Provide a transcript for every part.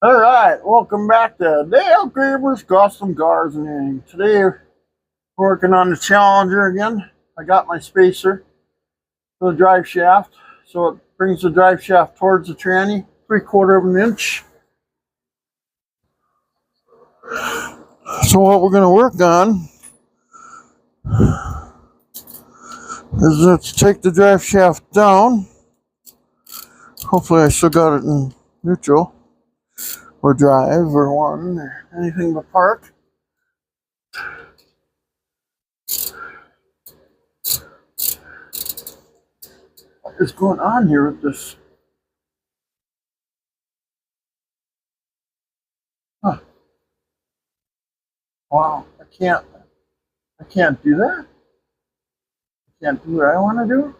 All right, welcome back to Dale Kramer's Custom Gardening. Today, we're working on the Challenger again. I got my spacer for the drive shaft, so it brings the drive shaft towards the tranny, 3/4 of an inch. So what we're going to work on is let's take the drive shaft down. Hopefully I still got it in neutral, or drive, or one, or anything but park. What is going on here with this? Huh. Wow, I can't do that. I can't do what I want to do.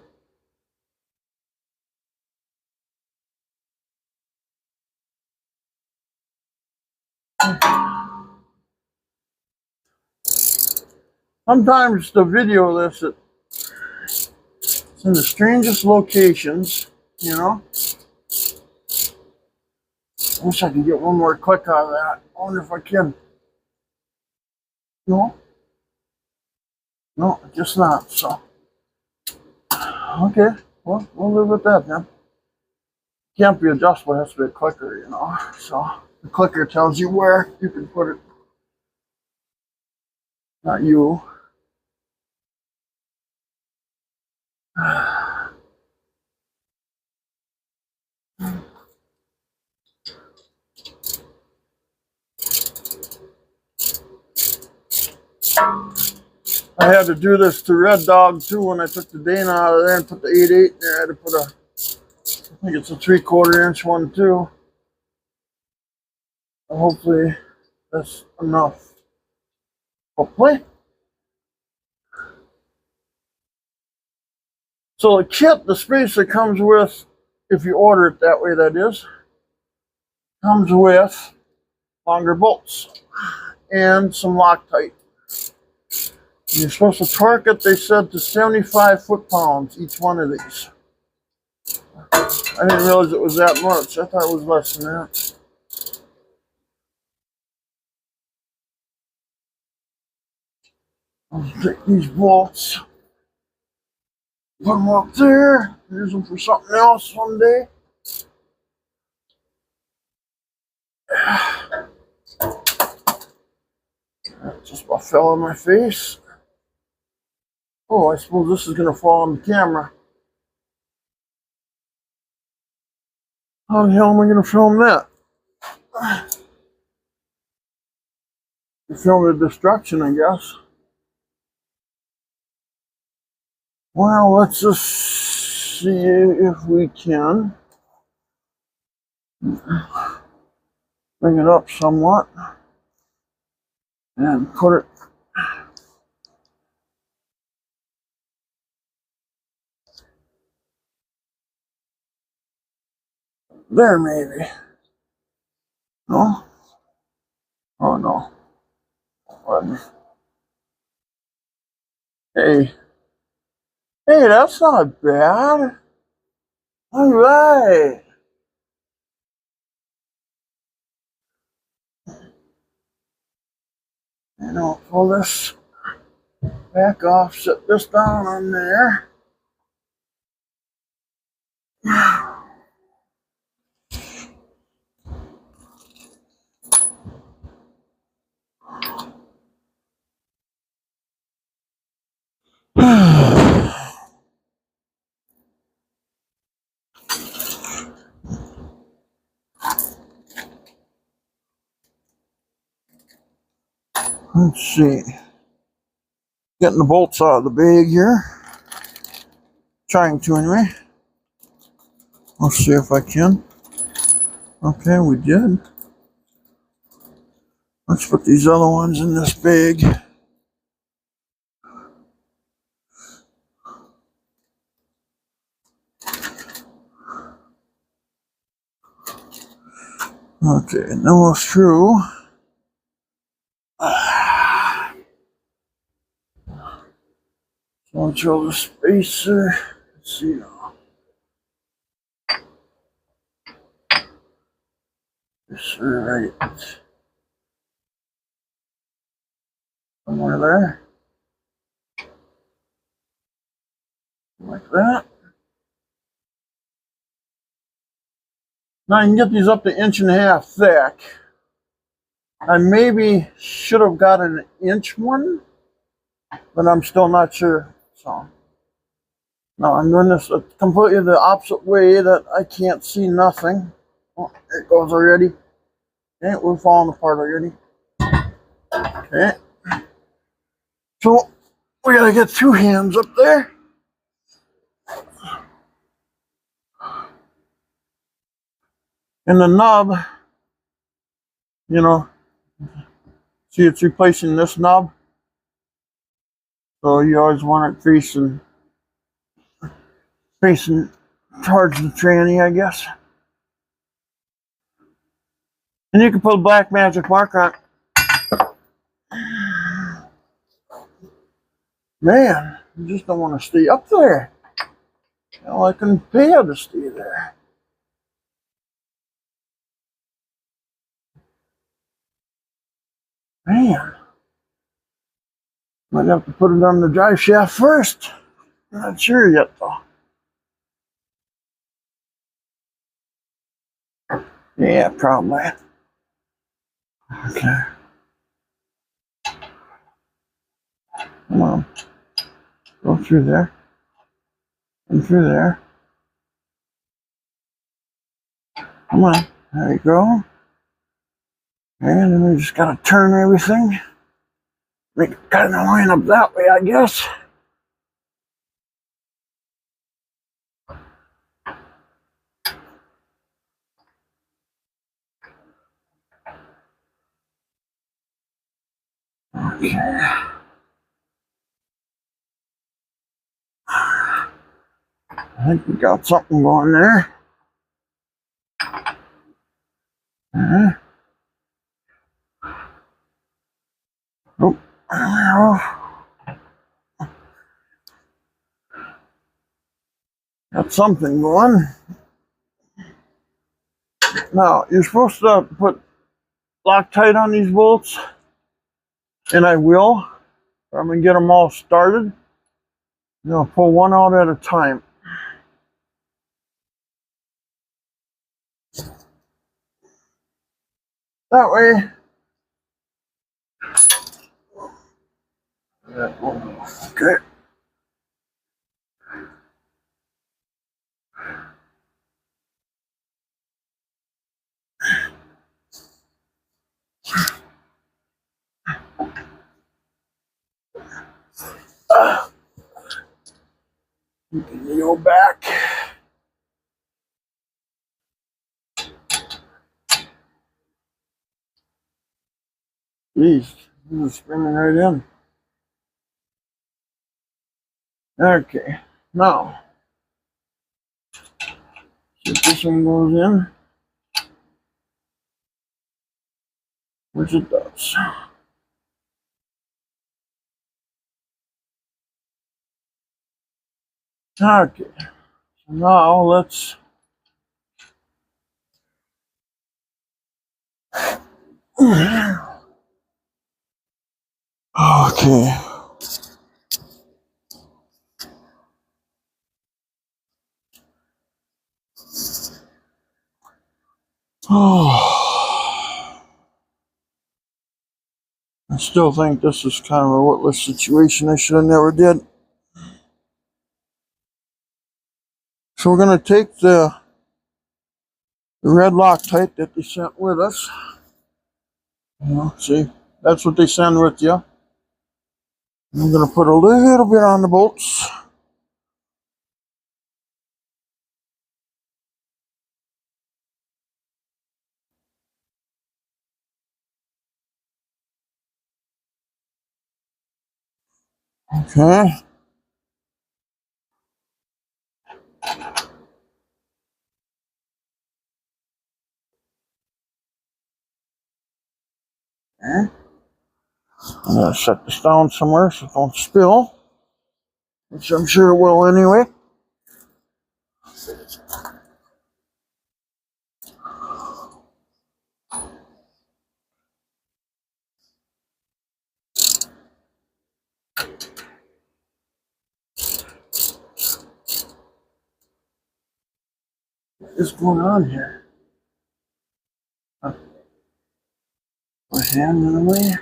Sometimes the video lists it. It's in the strangest locations, you know. I wish I could get one more click out of that. I wonder if I can. No, no, I guess not. So, okay, well, we'll live with that then. Can't be adjustable, it has to be a clicker, you know. So, the clicker tells you where you can put it. Not you. I had to do this to Red Dog too when I took the Dana out of there and put the 8/8 in there. I had to put I think it's a 3/4 inch one too. Hopefully that's enough. Hopefully. So the kit, the spacer comes with, if you order it that way, that is, comes with longer bolts and some Loctite. You're supposed to torque it, they said, to 75 foot-pounds, each one of these. I didn't realize it was that much. I thought it was less than that. I'll take these bolts, put them up there, use them for something else someday. That just about fell on my face. Oh, I suppose this is going to fall on the camera. How the hell am I going to film that? Film the destruction, I guess. Well, let's just see if we can bring it up somewhat and put it there, maybe. No? Oh, no. Pardon me. Hey. Hey, that's not bad. All right. And I'll pull this back off, set this down on there. Let's see. Getting the bolts out of the bag here. Trying to anyway. Let's see if I can. Okay, we did. Let's put these other ones in this bag. Okay, now we'll screw. So I'll throw the spacer. Let's see now. Just right somewhere there. Like that. Now you can get these up to 1.5 inches thick. I maybe should have got an inch one, but I'm still not sure. So now I'm doing this completely the opposite way that I can't see nothing. Oh, there it goes already. Okay, we're falling apart already. Okay. So we gotta get 2 hands up there. And the knob, you know, see it's replacing this knob. So you always want it facing towards the tranny, I guess. And you can put a black magic marker on it. Man, you just don't want to stay up there. Well, I can pay you to stay there. Man, might have to put it on the drive shaft first. I'm not sure yet, though. Yeah, probably. Okay. Come on. Go through there. And through there. Come on. There you go. And then we just gotta turn everything. Make it kind of line up that way, I guess. Okay. I think we got something going there. Oh, got something going. Now, you're supposed to put Loctite on these bolts, and I will. I'm going to get them all started. I'll pull one out at a time. That way, okay. You can go back. Jeez, this is spinning right in. Okay, now, see if this one goes in, which it does. Okay, so now let's okay. Oh, I still think this is kind of a worthless situation. I should have never did. So we're going to take the red Loctite that they sent with us. You know, see, that's what they send with you. I'm going to put a little bit on the bolts. Okay. I'm going to set this down somewhere so it don't spill, which I'm sure it will anyway. What is going on here? My hand in the way.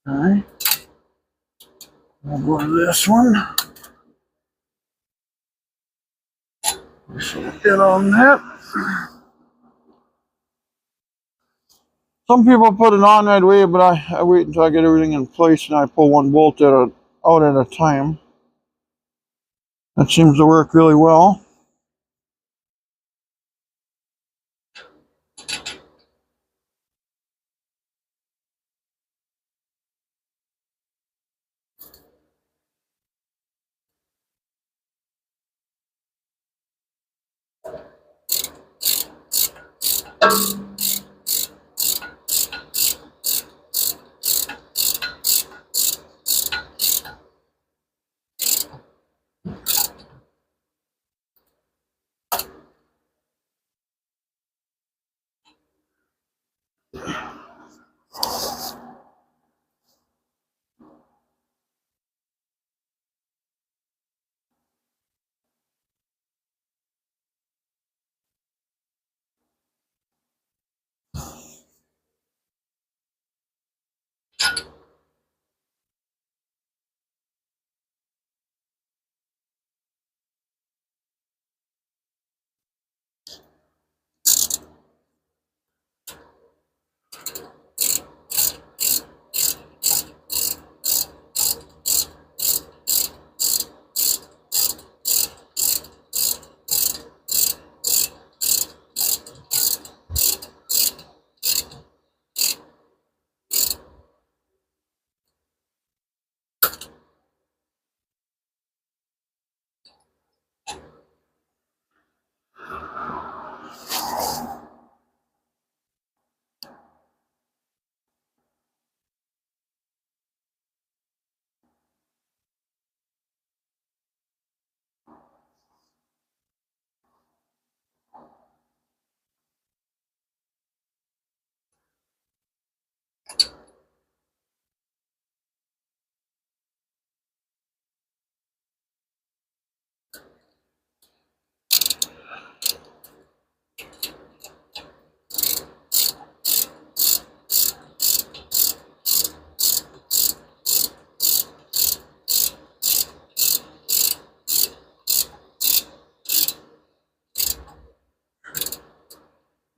Alright. We'll go to this one. So get on that. Some people put it on right away, but I wait until I get everything in place and I pull one bolt out at a time. That seems to work really well.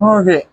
Okay.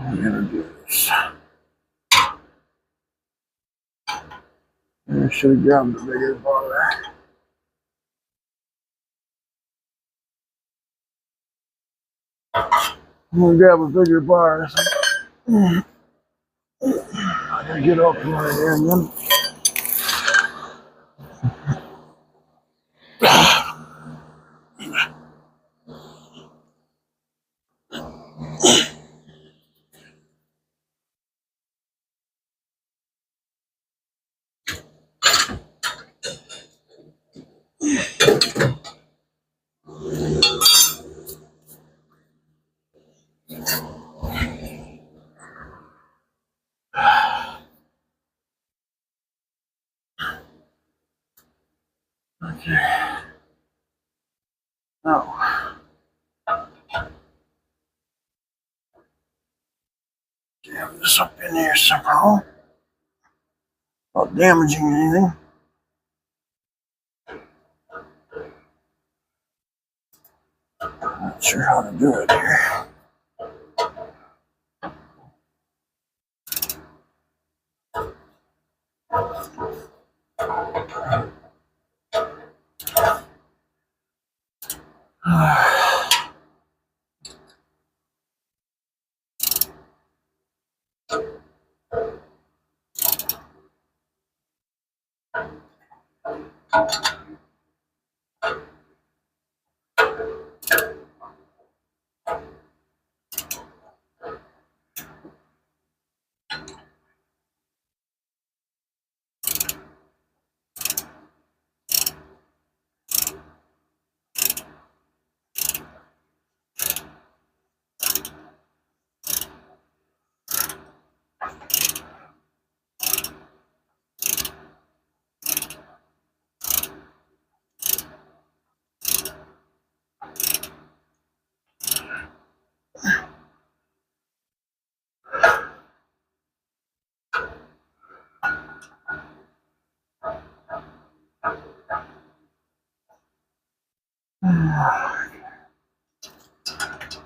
I'm gonna do this. I should have grabbed the bigger bar. I'm gonna grab a bigger bar. I gotta get up from right here again. Okay. Now, jam this up in here somehow without damaging anything. Not sure how to do it here.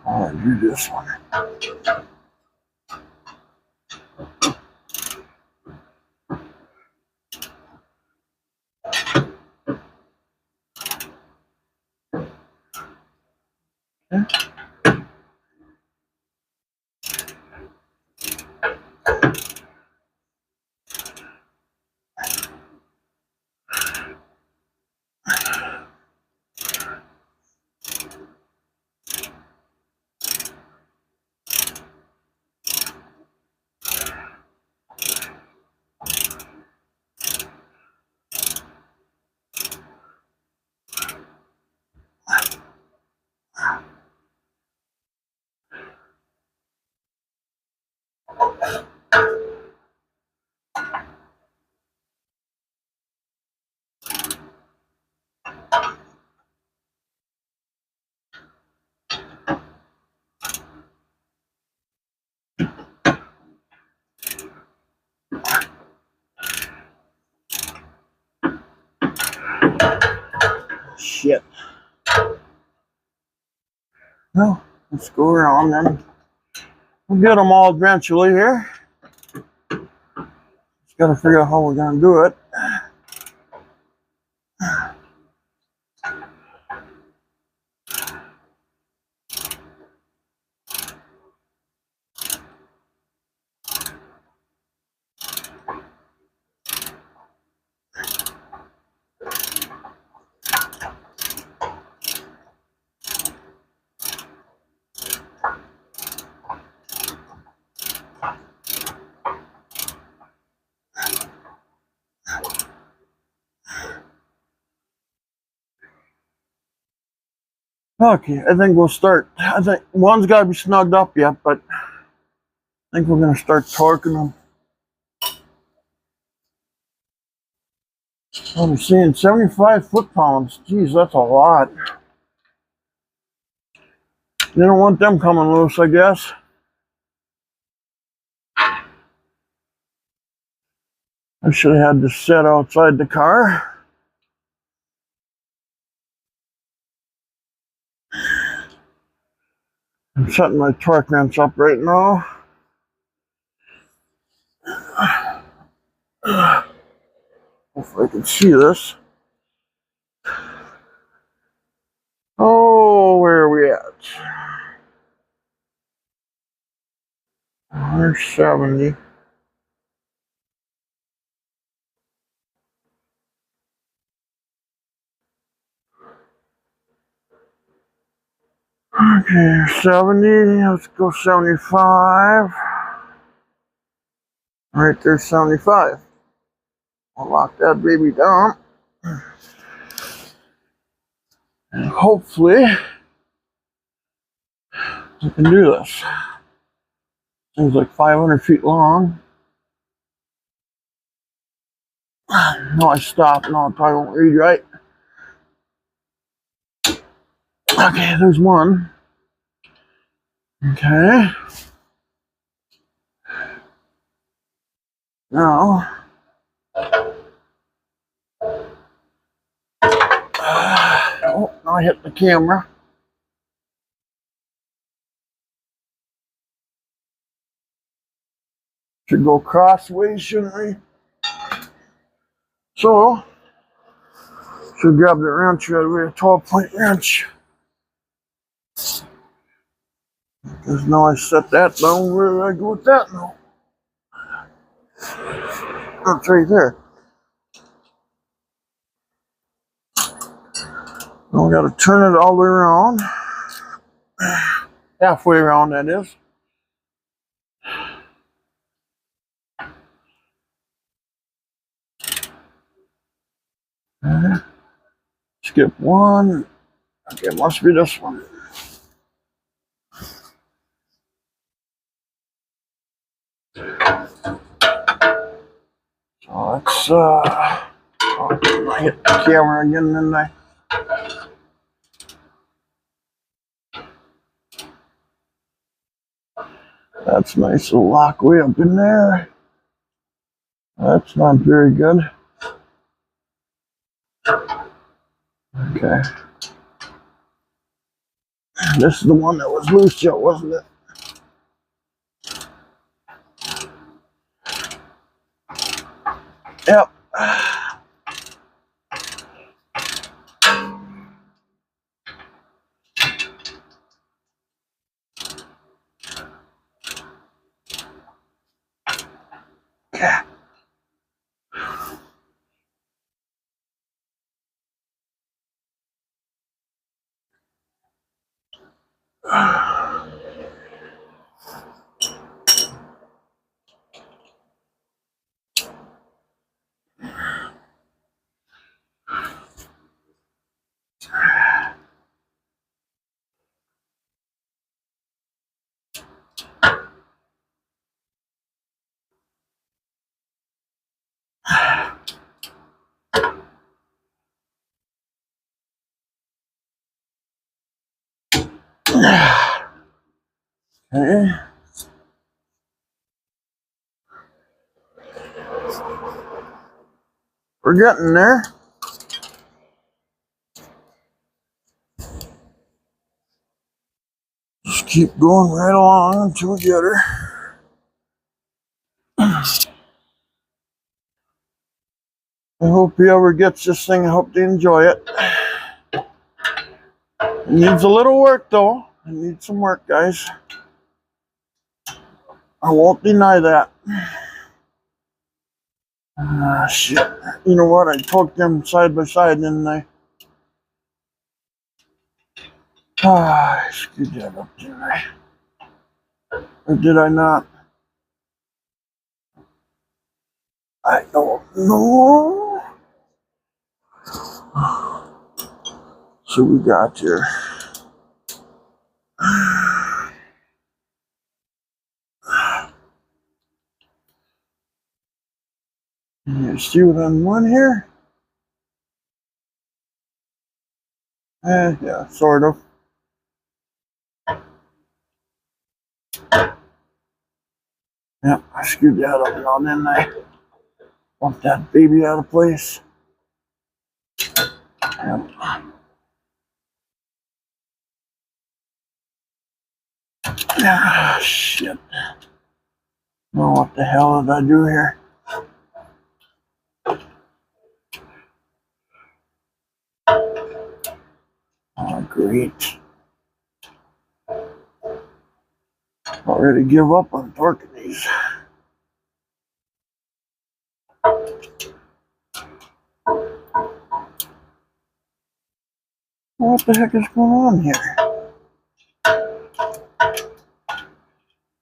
I'll do this one. Okay. Shit. Well, let's go around then. We'll get them all eventually here. Just gotta figure out how we're gonna do it. Okay, I think we'll start. I think one's got to be snugged up yet, but I think we're going to start torquing them. I'm seeing 75 foot-pounds. Geez, that's a lot. You don't want them coming loose, I guess. I should have had this set outside the car. I'm setting my torque wrench up right now. Hopefully I can see this. Oh, where are we at? 170. Okay, 70. Let's go 75. Right there, 75. I'll lock that baby down. And hopefully, we can do this. Thing's like 500 feet long. No, I stopped. No, I probably won't read right. Okay, there's one. Okay. Now, oh, now I hit the camera. Should go crossways, shouldn't we? So, should grab the wrench right away, a 12-point wrench. Because now I set that down. Where did I go with that now? That's right there. Now we got to turn it all the way around. Halfway around, that is. Skip one. Okay, it must be this one. So let's I hit the camera again, didn't I? That's nice little lock way up in there. That's not very good. Okay. This is the one that was loose yet, wasn't it? Yep. Okay. Okay. We're getting there. Just keep going right along until we get her. I hope whoever gets this thing, I hope they enjoy it. It needs a little work though. It needs some work, guys. I won't deny that. Ah, shit. You know what? I torqued them side by side, didn't I? Ah, I screwed that up, didn't I? Or did I not? I don't know. So we got here. You see what I'm on here? Yeah, sort of. Yeah, I screwed that up now, didn't I? Want that baby out of place. Yep. Ah, shit. Well, what the hell did I do here? Oh, great. Already give up on torquing these. What the heck is going on here?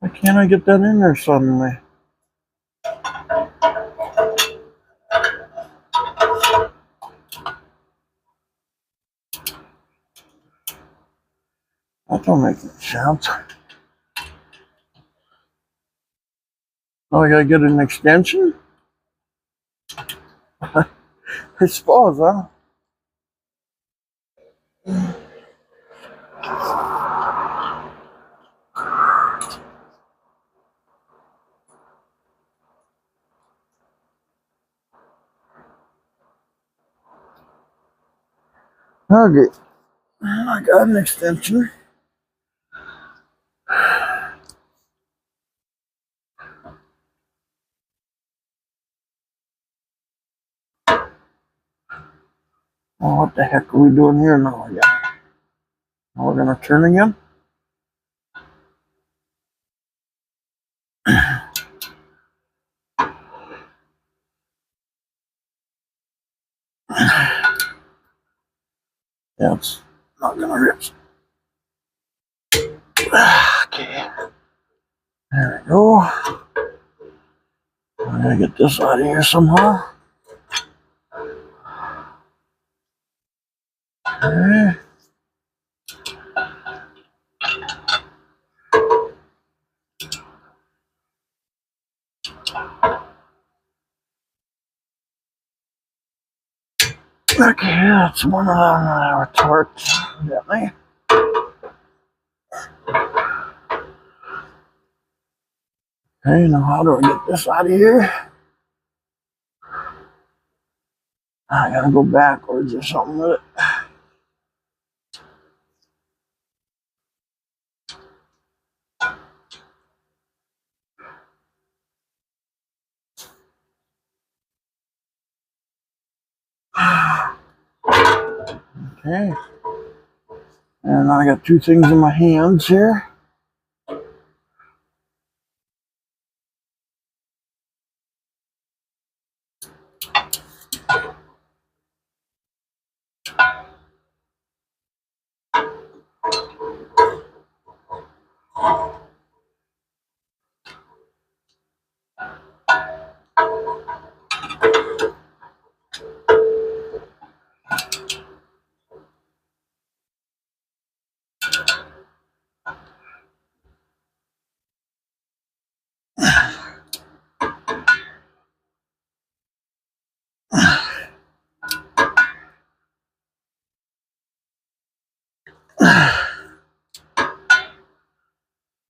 Why can't I get that in there suddenly? That don't make any sense. Oh, I gotta get an extension? I suppose, huh? Okay. I got an extension. Oh, what the heck are we doing here now again? Now we're going to turn again. Yeah, it's not going to rip. Okay. There we go. I'm going to get this out of here somehow. Okay. Okay, that's one of them that were torqued, didn't they? Okay, now how do I get this out of here? I gotta go backwards or something with it. Okay. And I got two things in my hands here.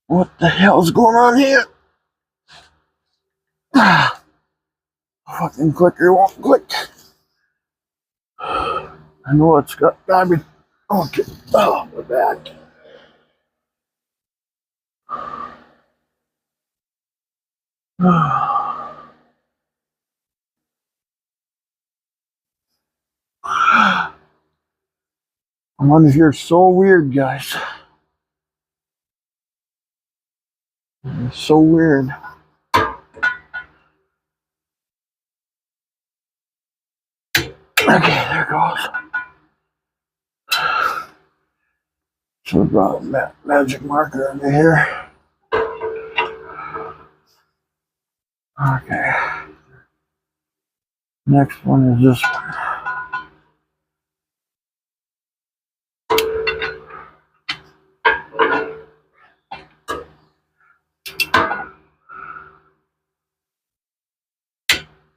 What the hell's going on here? Fucking clicker won't click. I know it's gotta be. Okay. Oh, we're back. I'm under here so weird, guys. It's so weird. Okay, there it goes. So I brought a magic marker under here. Okay. Next one is this one.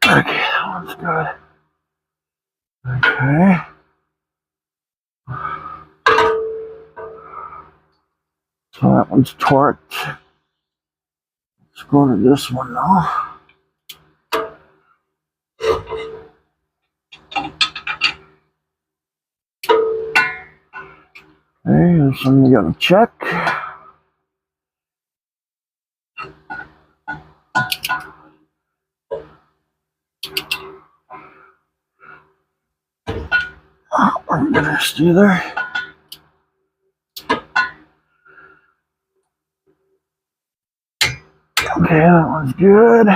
Okay, that one's good. Okay. So that one's torqued. Let's go to this one now. Okay, this one you gotta check. We're gonna stay there. Okay, that one's good.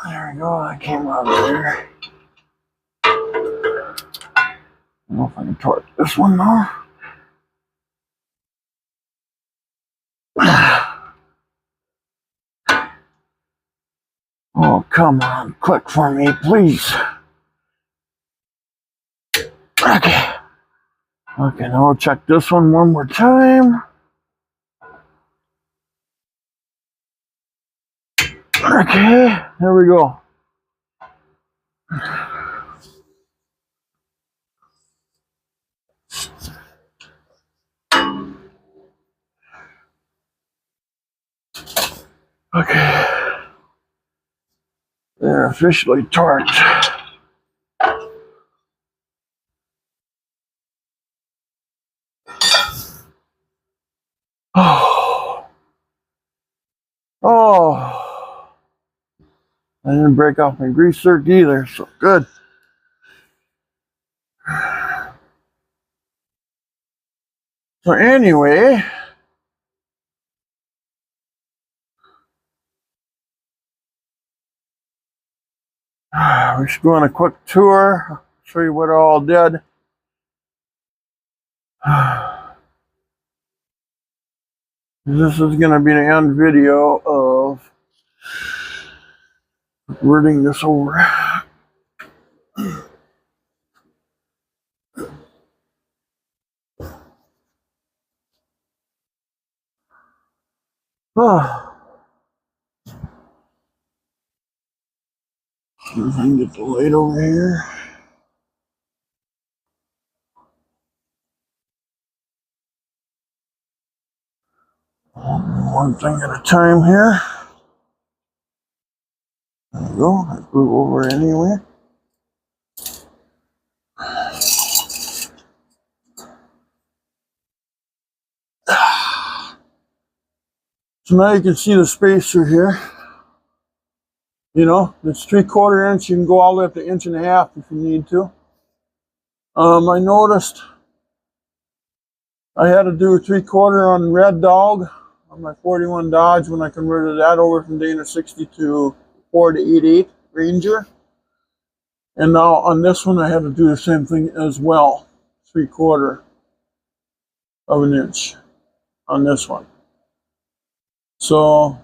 There we go, that came out of there. I don't know if I can torque this one now. Oh, come on, click for me, please. Okay. Okay, now we'll check this one more time. Okay, there we go. Okay. They're officially torqued. Oh, oh! I didn't break off my grease zerk either, so good. So anyway, we should go on a quick tour, show you what I all did. This is going to be the end video of converting this over. See if I can get the light over here. One thing at a time here. There we go. I flew over anyway. So now you can see the spacer here. You know, it's 3/4 inch. You can go all the way up to 1.5 inches if you need to. I noticed I had to do a 3/4 on Red Dog on my 41 Dodge when I converted that over from Dana 60 to 4-88 Ranger. And now on this one I had to do the same thing as well. 3/4 of an inch on this one. So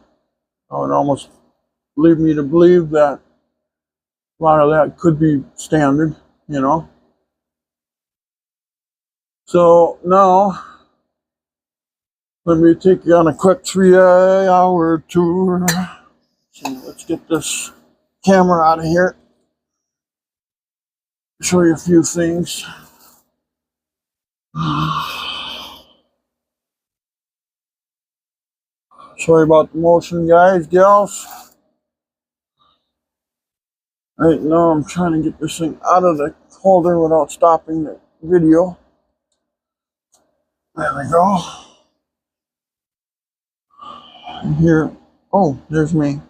it would almost lead me to believe that a lot of that could be standard, you know. So now let me take you on a quick 3-hour tour. So let's get this camera out of here. Show you a few things. Sorry about the motion, guys, gals. Right now I'm trying to get this thing out of the holder without stopping the video. There we go. And here, oh, there's me.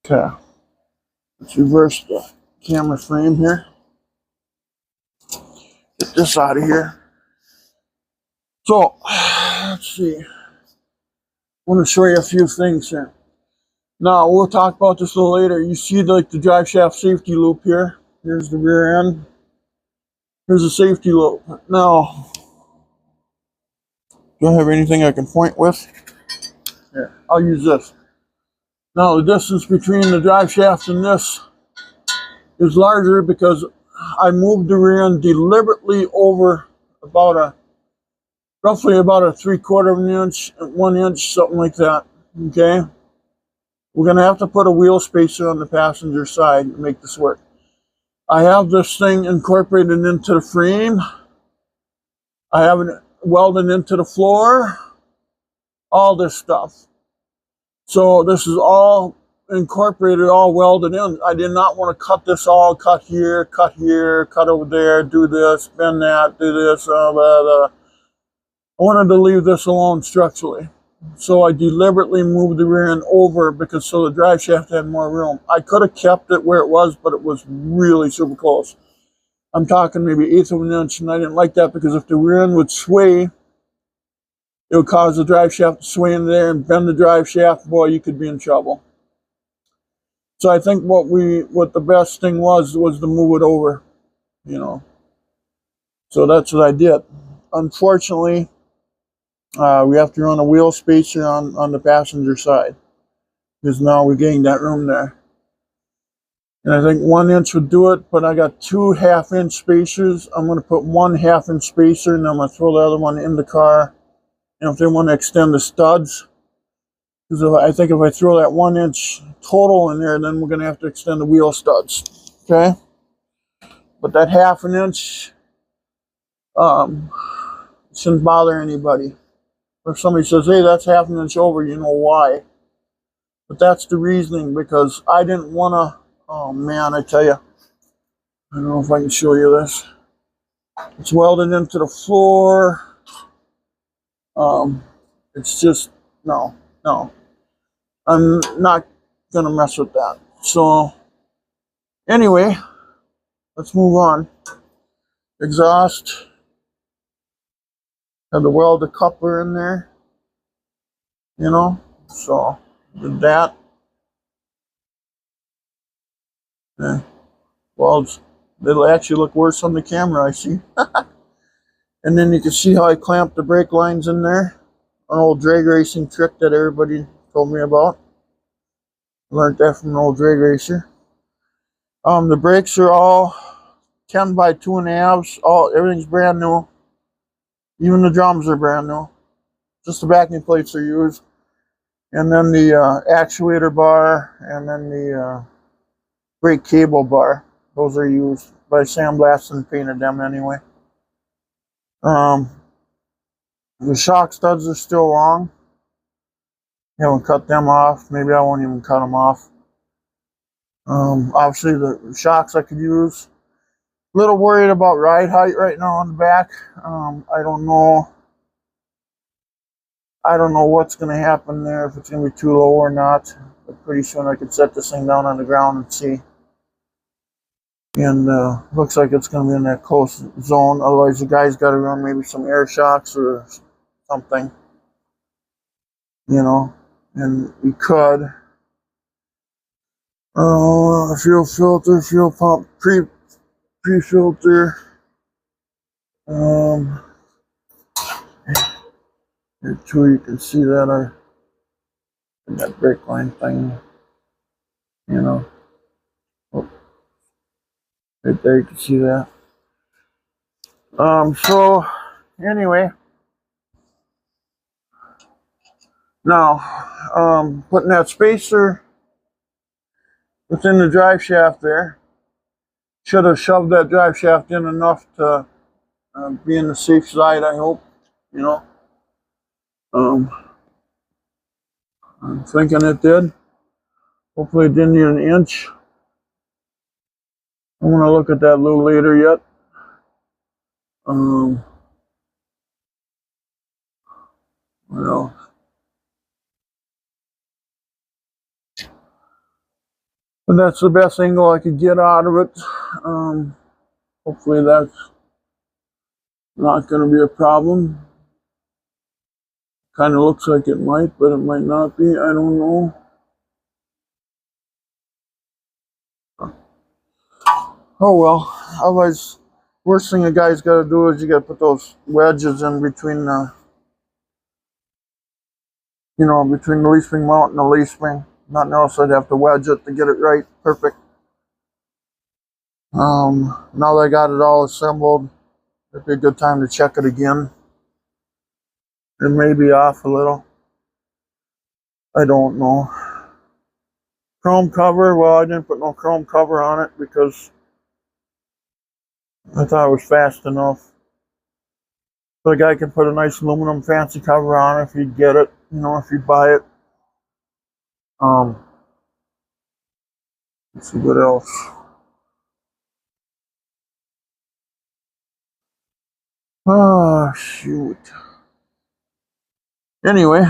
Okay. Let's reverse the camera frame here. Get this out of here. So, let's see. I want to show you a few things here. Now, we'll talk about this a little later. You see like the drive shaft safety loop here. Here's the rear end. Here's the safety loop. Now, do I have anything I can point with? Here, I'll use this. Now, the distance between the drive shaft and this is larger because I moved the rear end deliberately over about roughly about a 3/4 of an inch, 1 inch, something like that. Okay? We're going to have to put a wheel spacer on the passenger side to make this work. I have this thing incorporated into the frame. I have it welded into the floor. All this stuff. So this is all incorporated, all welded in. I did not want to cut this all, cut here, cut over there, do this, bend that, do this, blah, blah. I wanted to leave this alone structurally. So I deliberately moved the rear end over because so the drive shaft had more room. I could have kept it where it was, but it was really super close. I'm talking maybe 1/8 of an inch, and I didn't like that because if the rear end would sway, it would cause the drive shaft to sway in there and bend the drive shaft. Boy, you could be in trouble. So I think what the best thing was to move it over, you know. So that's what I did. Unfortunately, we have to run a wheel spacer on the passenger side because now we're getting that room there. And I think 1 inch would do it, but I got 2 1/2 inch spacers. I'm going to put 1 1/2 inch spacer, and I'm going to throw the other one in the car. And if they want to extend the studs, because I think if I throw that 1 inch total in there, then we're going to have to extend the wheel studs. Okay? But that 1/2 inch shouldn't bother anybody. If somebody says, hey, that's 1/2 inch over, you know why. But that's the reasoning, because I didn't want to Oh man, I tell you, I don't know if I can show you this. It's welded into the floor. It's just, no, no. I'm not gonna mess with that. So, anyway, let's move on. Exhaust. Had to weld a coupler in there, you know. So, did that. Yeah. Welds. It'll actually look worse on the camera, I see. And then you can see how I clamped the brake lines in there. An old drag racing trick that everybody told me about. Learned that from an old drag racer. The brakes are all 10 by 2.5. Everything's brand new. Even the drums are brand new. Just the backing plates are used. And then the actuator bar and then the brake cable bar. Those are used. But I sandblasted and painted them anyway. The shock studs are still long. Haven't cut them off. Maybe I won't even cut them off. Obviously the shocks I could use. A little worried about ride height right now on the back. I don't know. I don't know what's going to happen there, if it's going to be too low or not. But pretty soon I could set this thing down on the ground and see. And looks like it's going to be in that close zone. Otherwise the guy's got to run maybe some air shocks or something. You know, and we could. Fuel filter, fuel pump, pre-filter. Here too, you can see that that brake line thing. You know, oh, right there you can see that. So anyway, now putting that spacer within the drive shaft there. Should have shoved that drive shaft in enough to be in the safe side, I hope, you know. I'm thinking it did. Hopefully it didn't need an inch. I'm going to look at that a little later yet. Well, but that's the best angle I could get out of it. Hopefully that's not going to be a problem. Kind of looks like it might, but it might not be. I don't know. Oh well. Otherwise, worst thing a guy's got to do is you got to put those wedges in between the, you know, between the leaf spring mount and the leaf spring. Nothing else. I'd have to wedge it to get it right, perfect. Now that I got it all assembled, it'd be a good time to check it again. It may be off a little. I don't know. Chrome cover, well, I didn't put no chrome cover on it because I thought it was fast enough. But a guy can put a nice aluminum fancy cover on it if you get it, you know, if you buy it. Let's see what else. Oh, shoot. Anyway,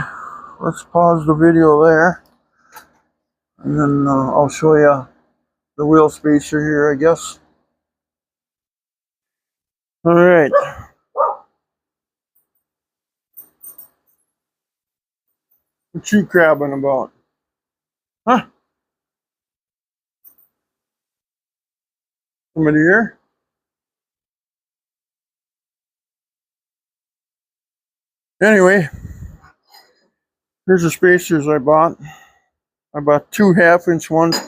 let's pause the video there. And then I'll show you the wheel spacer here, I guess. All right. What you crabbing about? Huh? Somebody here? Anyway, here's the spacers I bought. I bought 2 half-inch ones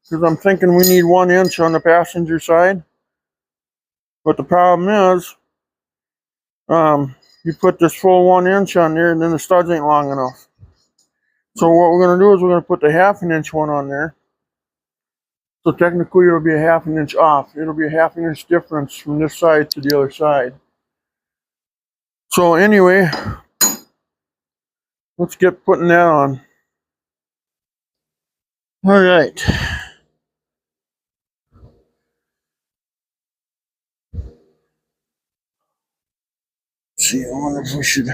because I'm thinking we need 1 inch on the passenger side. But the problem is, you put this full 1 inch on there and then the studs ain't long enough. So what we're going to do is we're going to put the 1/2 inch one on there. So technically it'll be a 1/2 inch off. It'll be a 1/2 inch difference from this side to the other side. So anyway, let's get putting that on. All right. see, I wonder if we should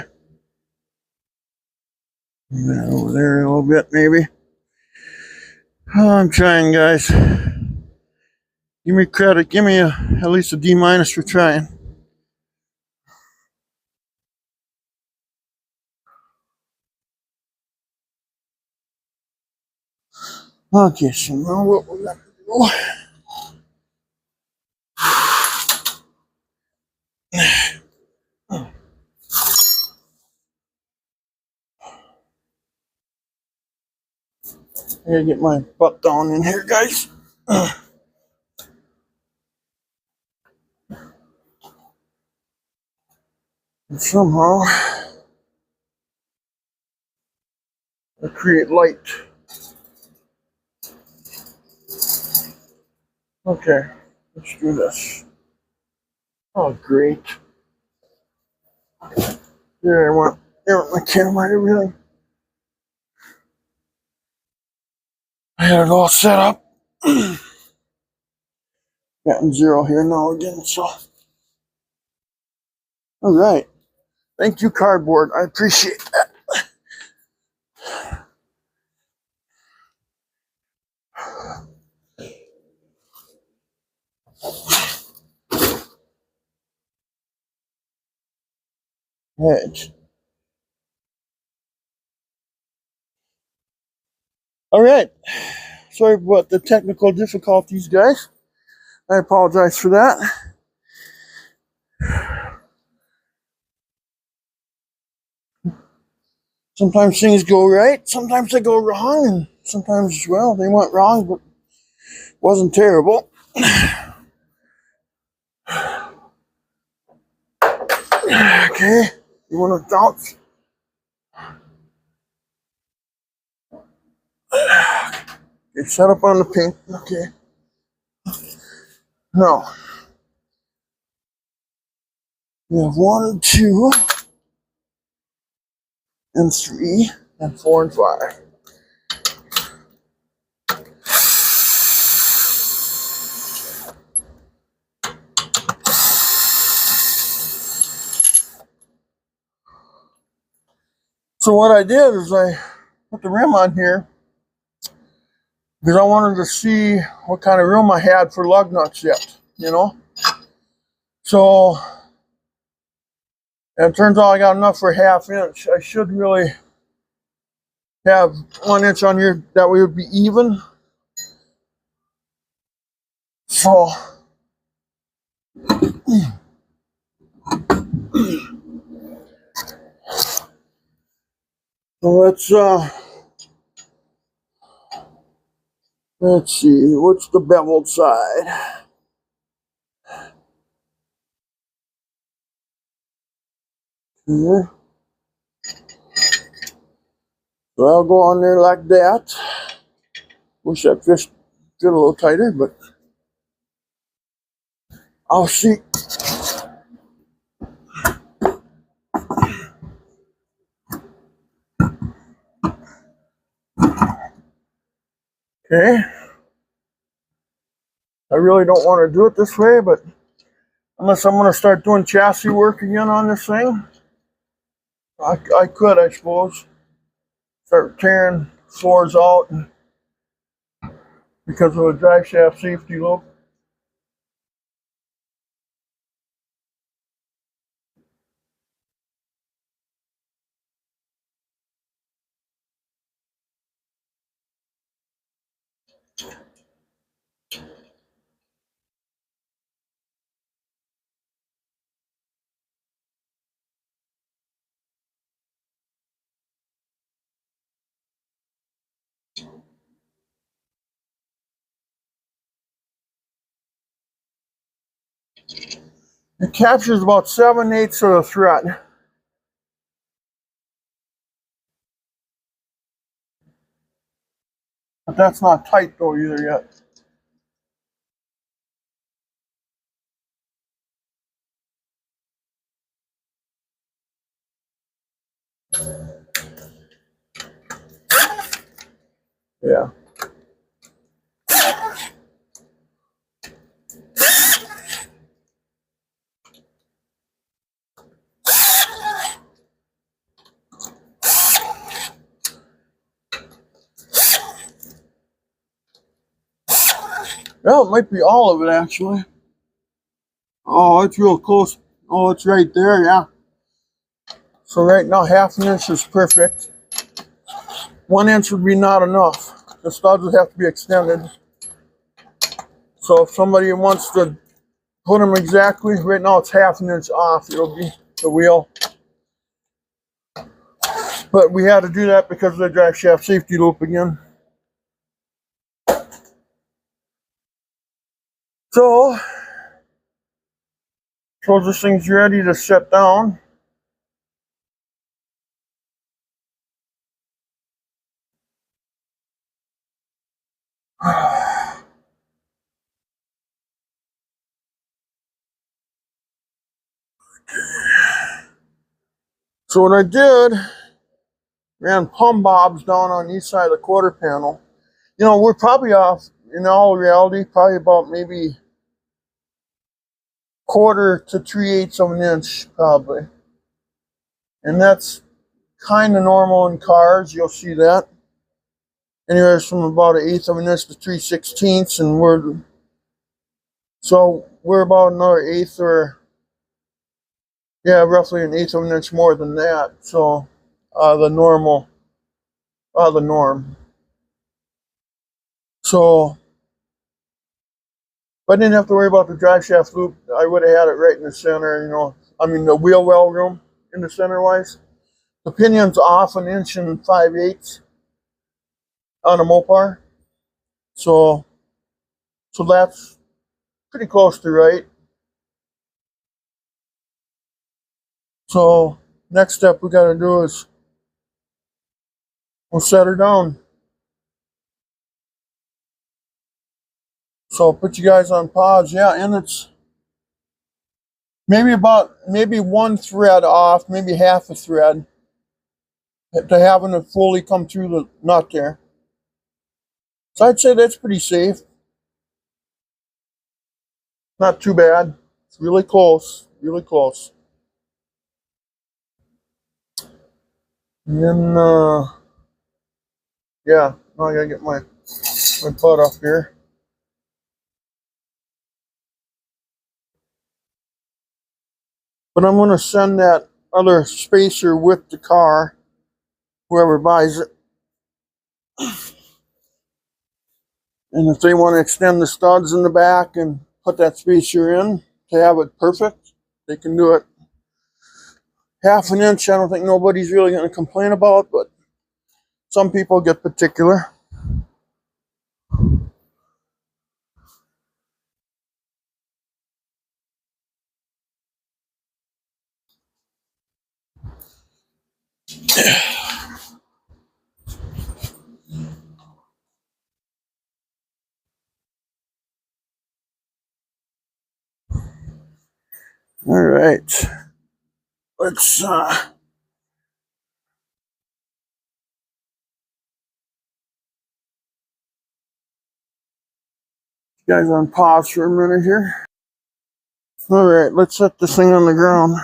move that over there a little bit, maybe. Oh, I'm trying, guys. Give me credit. Give me at least a D- for trying. Okay, so now what we're gonna do? I gotta get my butt down in here, guys. And somehow I create light. Okay, let's do this. Oh, great. There I went. There went my camera and everything. I had it all set up. Gotten zero here now again, so. All right. Thank you, cardboard. I appreciate that. Hedge. All right. Sorry about the technical difficulties, guys. I apologize for that. Sometimes things go right, sometimes they go wrong, and sometimes, well, they went wrong, but wasn't terrible. Okay, you want to bounce? Get set up on the pin. Okay. Now, we have 1, 2, and 3, and 4 and 5. So what I did is I put the rim on here because I wanted to see what kind of room I had for lug nuts yet, you know? So, and it turns out I got enough for 1/2 inch. I should really have 1 inch on here, that way it would be even. So, let's see, what's the beveled side? Here. So I'll go on there like that. Wish that fish fit a little tighter, but I'll see. Okay. I really don't want to do it this way, but unless I'm going to start doing chassis work again on this thing, I could, I suppose, start tearing floors out and, because of a drive shaft safety loop. It captures about 7/8 of the thread. But that's not tight though either yet. Yeah. Well, it might be all of it actually. Oh, it's real close. Oh, it's right there, yeah. So right now, 1/2 inch is perfect. 1 inch would be not enough. The studs would have to be extended. So if somebody wants to put them exactly, right now it's 1/2 inch off. It'll be the wheel. But we had to do that because of the drive shaft safety loop again. So this thing's ready to set down. So what I did, ran plumb bobs down on each side of the quarter panel. You know, we're probably off, in all reality, probably about maybe 1/4 to 3/8 of an inch, probably. And that's kind of normal in cars. You'll see that. Anywhere from about 1/8 of an inch to 3/16, and we're about another eighth, or yeah, roughly 1/8 of an inch more than that. So the norm. So if I didn't have to worry about the drive shaft loop, I would have had it right in the center. You know, I mean the wheel well room in the center wise. The pinion's off 1 inch and 5/8 on a Mopar, so that's pretty close to right. So next step we got to do is we'll set her down. So I'll put you guys on pause. Yeah, and it's maybe one thread off, maybe half a thread to having it fully come through the nut there. So I'd say that's pretty safe. Not too bad. It's really close, really close. And then, yeah, now I gotta get my butt up here. But I'm gonna send that other spacer with the car, whoever buys it. And if they want to extend the studs in the back and put that spacer in to have it perfect, they can do it. 1/2 inch, I don't think nobody's really going to complain about, but some people get particular. All right, let's guys on pause for a minute here. All right, let's set this thing on the ground.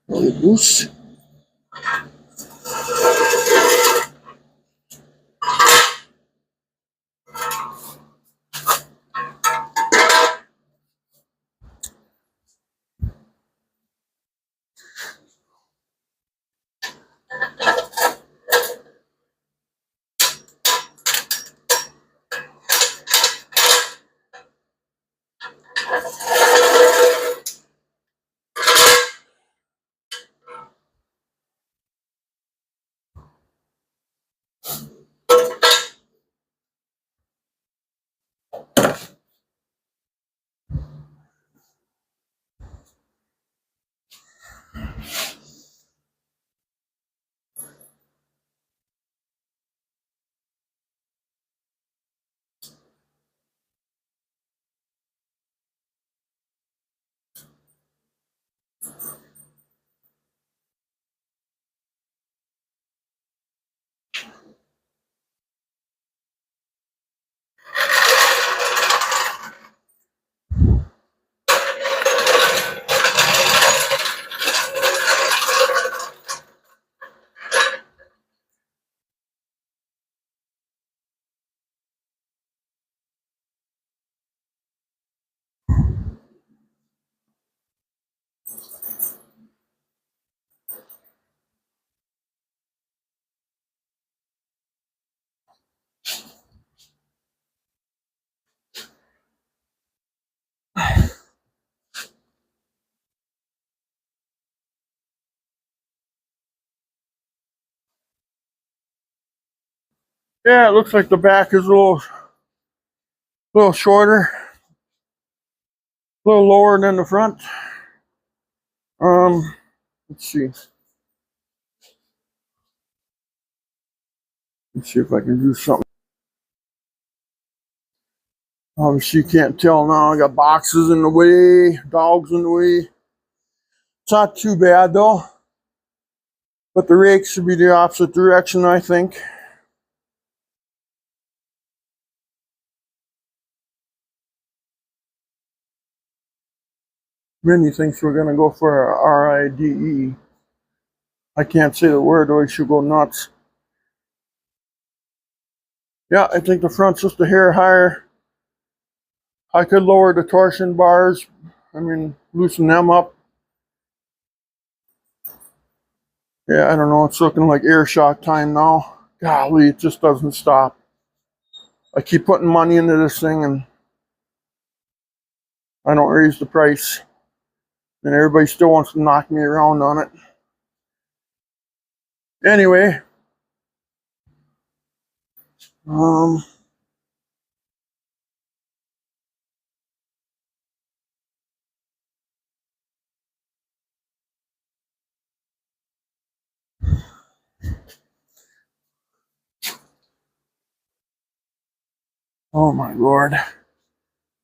Loose. Yeah, it looks like the back is a little shorter, a little lower than the front. Let's see. Let's see if I can do something. Obviously, you can't tell now. I got boxes in the way, dogs in the way. It's not too bad though. But the rake should be the opposite direction, I think. Minnie thinks we're going to go for a RIDE. I can't say the word or she'll go nuts. Yeah, I think the front's just a hair higher. I could lower the torsion bars. I mean, loosen them up. Yeah, I don't know. It's looking like air shock time now. Golly, it just doesn't stop. I keep putting money into this thing and I don't raise the price. And everybody still wants to knock me around on it. Anyway. Oh my Lord.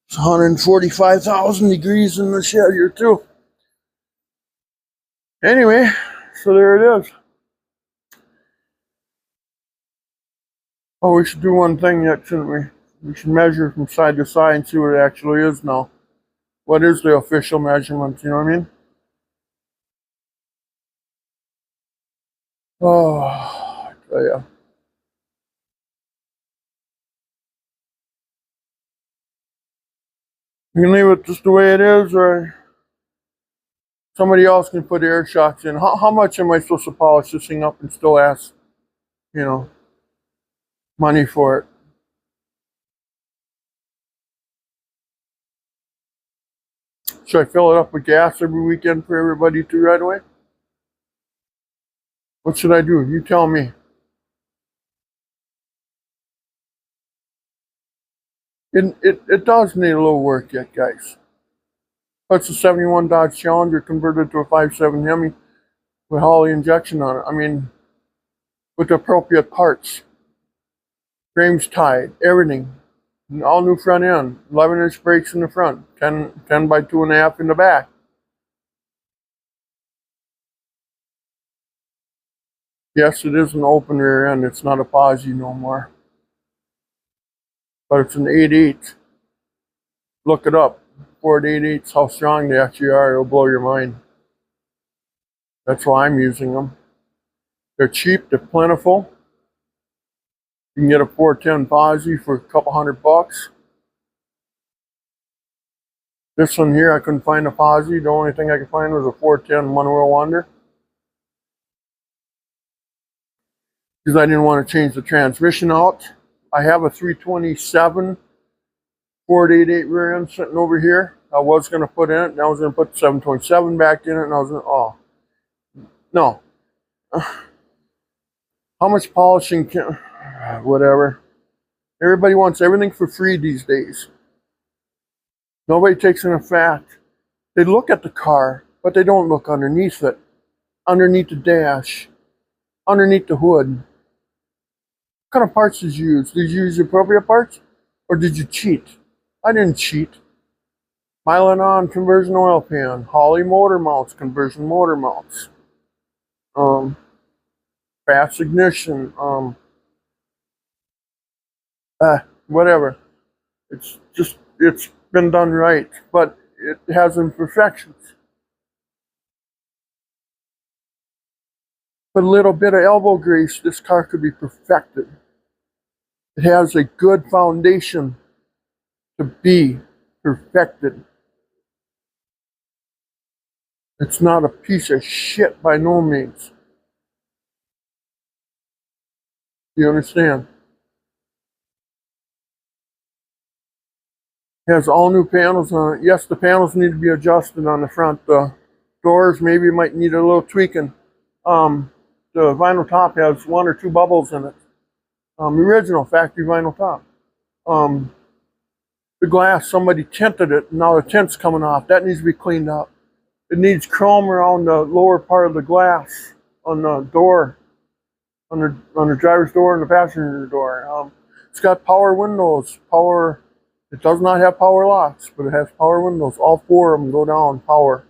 It's 145,000 degrees in the shed here too. Anyway, so there it is. Oh, we should do one thing yet, shouldn't we? We should measure from side to side and see what it actually is now. What is the official measurement, you know what I mean? Oh, I tell ya. You can leave it just the way it is, or somebody else can put air shocks in. How much am I supposed to polish this thing up and still ask, you know, money for it? Should I fill it up with gas every weekend for everybody to right away? What should I do? You tell me. It does need a little work yet, guys. That's a 71 Dodge Challenger converted to a 5.7 Hemi with Holley injection on it. I mean, with the appropriate parts. Frames tied, everything. All new front end. 11-inch brakes in the front. 10 by 2.5 in the back. Yes, it is an open rear end. It's not a posi no more. But it's an 8.8. Look it up. Ford 8.8s, how strong they actually are. It'll blow your mind. That's why I'm using them. They're cheap. They're plentiful. You can get a 410 posi for a couple $100. This one here, I couldn't find a posi. The only thing I could find was a 410 one-wheel wonder. Because I didn't want to change the transmission out. I have a 327 Ford 8.8 rear end sitting over here. I was going to put in it, and I was going to put the 727 back in it, and I was going to, oh. No. How much polishing can, whatever. Everybody wants everything for free these days. Nobody takes in the fact. They look at the car, but they don't look underneath it, underneath the dash, underneath the hood. What kind of parts did you use? Did you use the appropriate parts? Or did you cheat? I didn't cheat. Mylan conversion oil pan, Holley motor mounts, conversion motor mounts, fast ignition, whatever. It's been done right, but it has imperfections. With a little bit of elbow grease, this car could be perfected. It has a good foundation to be perfected. It's not a piece of shit by no means. You understand? It has all new panels on it. Yes, the panels need to be adjusted on the front. The doors maybe might need a little tweaking. The vinyl top has 1 or 2 bubbles in it. Original factory vinyl top. The glass, somebody tinted it, and now the tint's coming off. That needs to be cleaned up. It needs chrome around the lower part of the glass on the door, on the driver's door and the passenger door. It's got power windows, power. It does not have power locks, but it has power windows. All 4 of them go down, power.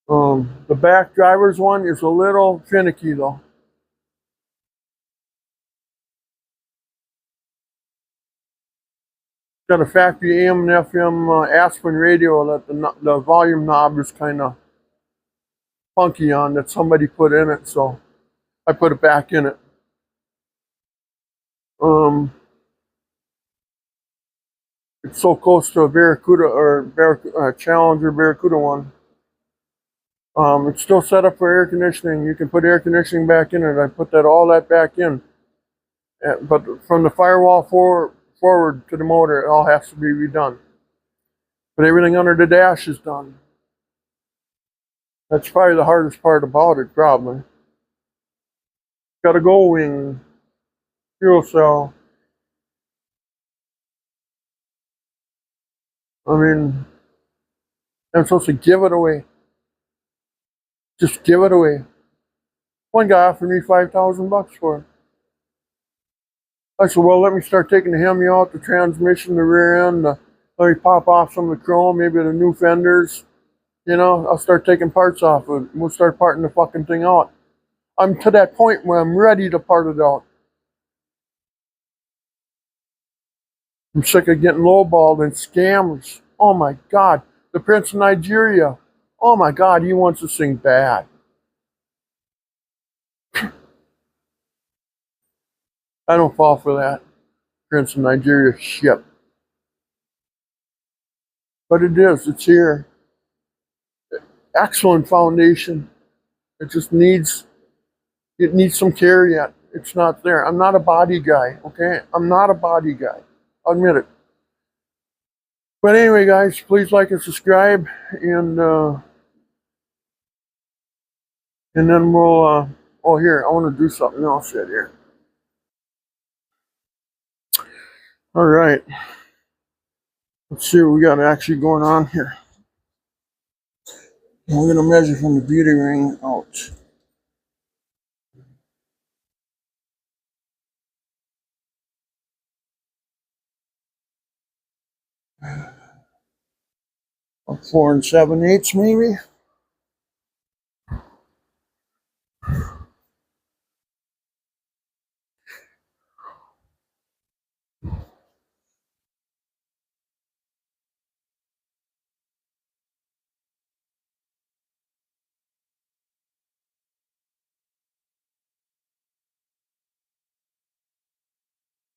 The back driver's one is a little finicky though. Got a factory AM and FM Aspen radio that the volume knob is kind of funky on, that somebody put in it, so I put it back in it. It's so close to a Barracuda or Challenger Barracuda one. It's still set up for air conditioning. You can put air conditioning back in it. I put all that back in. But from the firewall forward to the motor, it all has to be redone. But everything under the dash is done. That's probably the hardest part about it, probably. Got a gull wing, fuel cell. I mean, I'm supposed to give it away. Just give it away. One guy offered me $5,000 for it. I said, well, let me start taking the Hemi out, the transmission, the rear end, let me pop off some of the chrome, maybe the new fenders. You know, I'll start taking parts off of it. We'll start parting the fucking thing out. I'm to that point where I'm ready to part it out. I'm sick of getting lowballed and scammers. Oh my God. The Prince of Nigeria. Oh my God, he wants to sing bad. I don't fall for that Prince of Nigeria shit. But it is, it's here. Excellent foundation. It just needs some care yet. It's not there. I'm not a body guy, okay? I'm not a body guy. I'll admit it. But anyway, guys, please like and subscribe, and then we'll, oh, here, I want to do something else yet here. All right. Let's see what we got actually going on here. We're going to measure from the beauty ring out. A 4 7/8 maybe.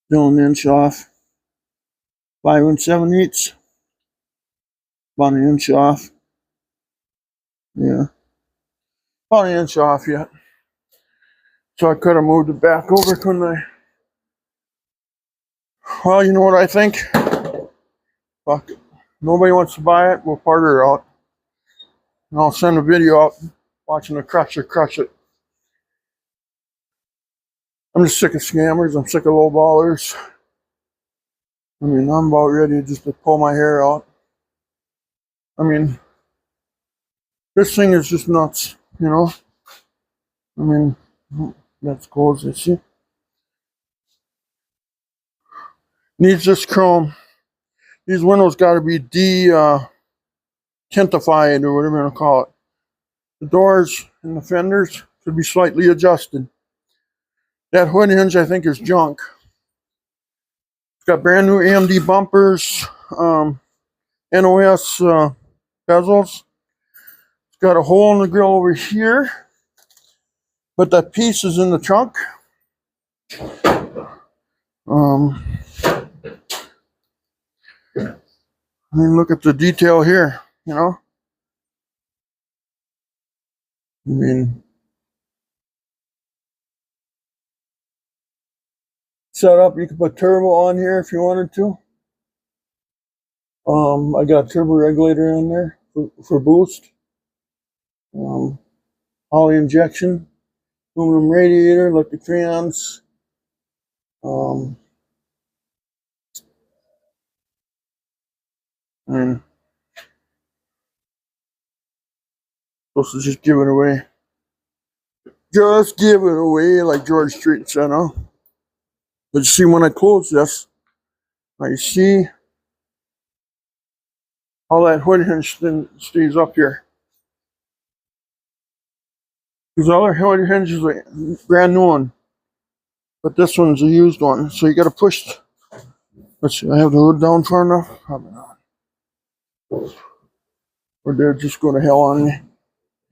Still an inch off. 5 7/8. About an inch off. Yeah. About an inch off yet. So I could have moved it back over, couldn't I? Well, you know what I think? Fuck it. Nobody wants to buy it, we'll part her out. And I'll send a video out watching the crusher crush it. I'm just sick of scammers, I'm sick of low ballers. I mean, I'm about ready just to pull my hair out. I mean, this thing is just nuts, you know? I mean, that's cool, as you see. Needs this chrome. These windows got to be tentified or whatever you want to call it. The doors and the fenders could be slightly adjusted. That hood hinge, I think, is junk. It's got brand new AMD bumpers, NOS bezels. It's got a hole in the grill over here, but that piece is in the trunk. I mean, look at the detail here, you know? I mean, set up, you can put turbo on here if you wanted to. I got a turbo regulator in there for boost. Poly injection, aluminum radiator, electric fans. And supposed to just give it away. Just give it away, like George Strait said, huh? But you see, when I close this, now you see how that hood hinge stays up here. Because the other hood hinge is a brand new one, but this one's a used one. So you got to push. Let's see, I have the hood down far enough. Probably not. Or they're just going to hell on me.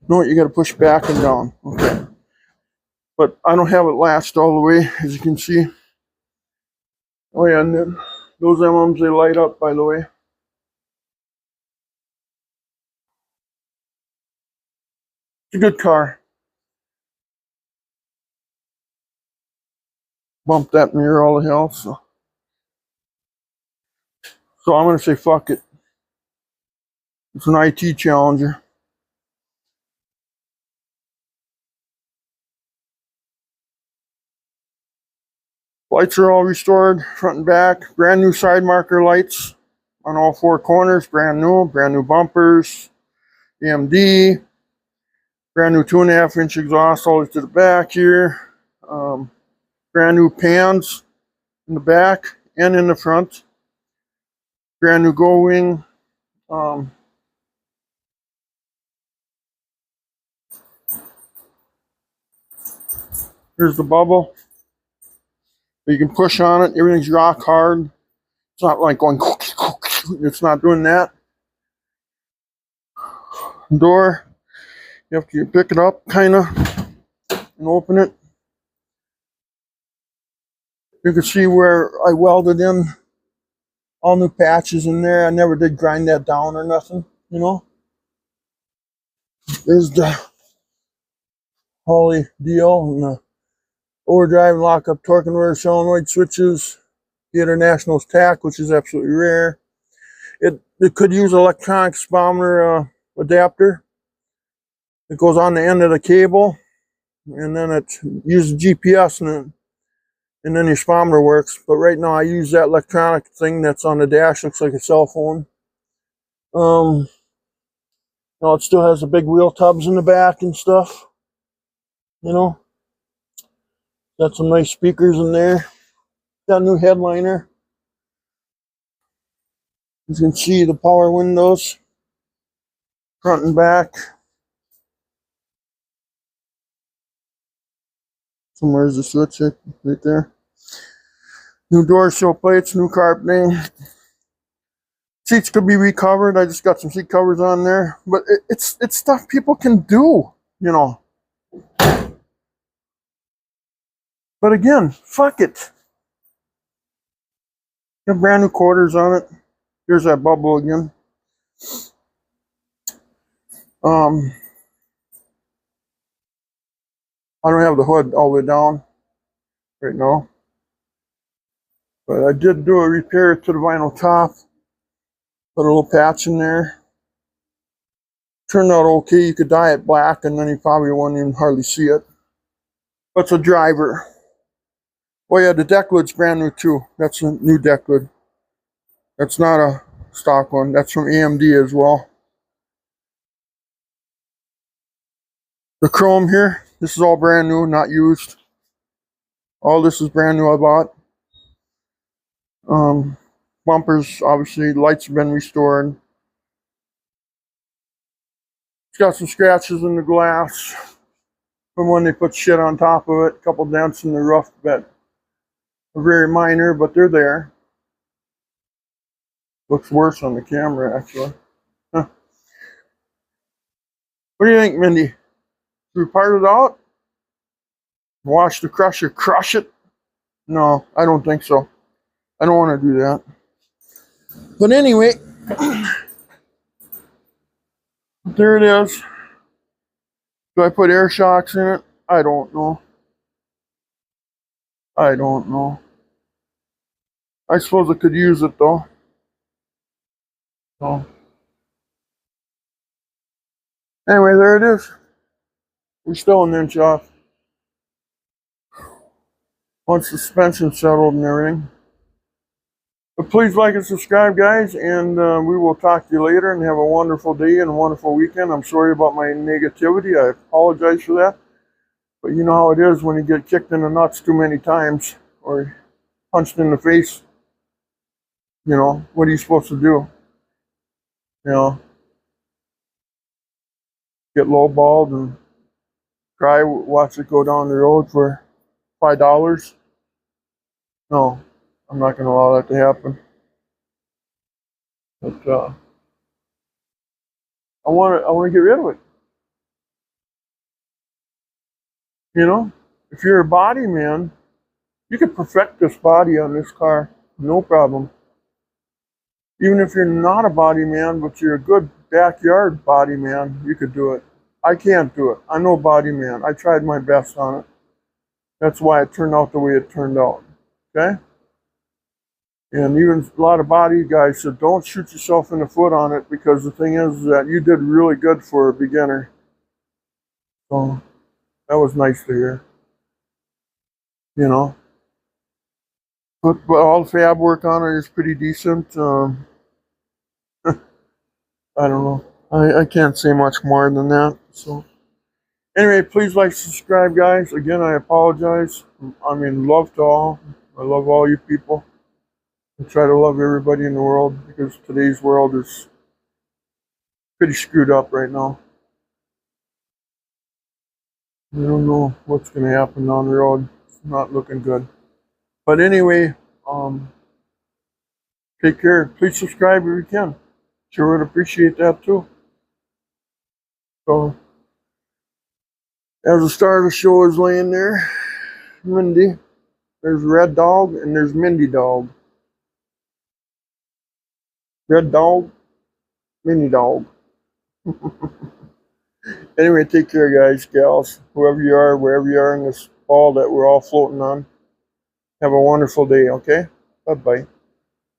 No, you got to push back and down. Okay. But I don't have it latched all the way, as you can see. Oh yeah, and then those emblems, they light up, by the way. It's a good car. Bump that mirror all the hell, so I'm going to say fuck it. It's an IT Challenger. Lights are all restored, front and back. Brand new side marker lights on all four corners. Brand new bumpers. AMD. Brand new 2.5-inch exhaust all the way to the back here. Brand new pans in the back and in the front. Brand new Go Wing. Here's the bubble. You can push on it. Everything's rock hard. It's not like going. It's not doing that. Door. You have to pick it up, kind of, and open it. You can see where I welded in all new patches in there. I never did grind that down or nothing, you know. There's the Holy deal and the overdrive and lockup torque converter solenoid switches. The International's TAC, which is absolutely rare. It could use an electronic speedometer adapter. It goes on the end of the cable, and then it uses GPS, and then your speedometer works. But right now I use that electronic thing that's on the dash. Looks like a cell phone. Now it still has the big wheel tubs in the back and stuff. You know, got some nice speakers in there. Got a new headliner. You can see the power windows, front and back. Somewhere's the switch right there. New door sill plates, new carpeting. Seats could be recovered. I just got some seat covers on there, but it's stuff people can do, you know. But again, fuck it. Got brand new quarters on it. Here's that bubble again. I don't have the hood all the way down right now, but I did do a repair to the vinyl top. Put a little patch in there. Turned out okay. You could dye it black, and then you probably wouldn't even hardly see it. But it's a driver. Oh yeah, the deck lid's brand new too. That's a new deck lid. That's not a stock one. That's from AMD as well. The chrome here, this is all brand new, not used. All this is brand new I bought. Bumpers, obviously, lights have been restored. It's got some scratches in the glass from when they put shit on top of it. A couple dents in the roof that are very minor, but they're there. Looks worse on the camera, actually. Huh. What do you think, Mindy? Should we part it out? Watch the crusher crush it? No, I don't think so. I don't want to do that. But anyway, there it is. Do I put air shocks in it? I don't know. I don't know. I suppose I could use it though. So anyway, there it is. We're still an inch off. Once suspension settled and everything. But please like and subscribe, guys, and we will talk to you later, and have a wonderful day and a wonderful weekend. I'm sorry about my negativity. I apologize for that. But you know how it is when you get kicked in the nuts too many times or punched in the face. You know, what are you supposed to do? You know, get lowballed and cry, watch it go down the road for $5? No, I'm not going to allow that to happen. But I want to get rid of it. You know, if you're a body man, you could perfect this body on this car, no problem. Even if you're not a body man, but you're a good backyard body man, you could do it. I can't do it. I'm no body man. I tried my best on it. That's why it turned out the way it turned out. Okay? And even a lot of body guys said, don't shoot yourself in the foot on it, because the thing is that you did really good for a beginner. So that was nice to hear. You know? But all the fab work on it is pretty decent. I don't know. I can't say much more than that. So anyway, please like, subscribe, guys. Again, I apologize. I mean, love to all. I love all you people. I try to love everybody in the world, because today's world is pretty screwed up right now. I don't know what's going to happen down the road. It's not looking good. But anyway, take care. Please subscribe if you can. Sure would appreciate that too. So, as the star of the show is laying there, Mindy. There's Red Dog and there's Mindy Dog. Red Dog, Mindy Dog. Anyway, take care, guys, gals, whoever you are, wherever you are in this ball that we're all floating on. Have a wonderful day, okay? Bye-bye.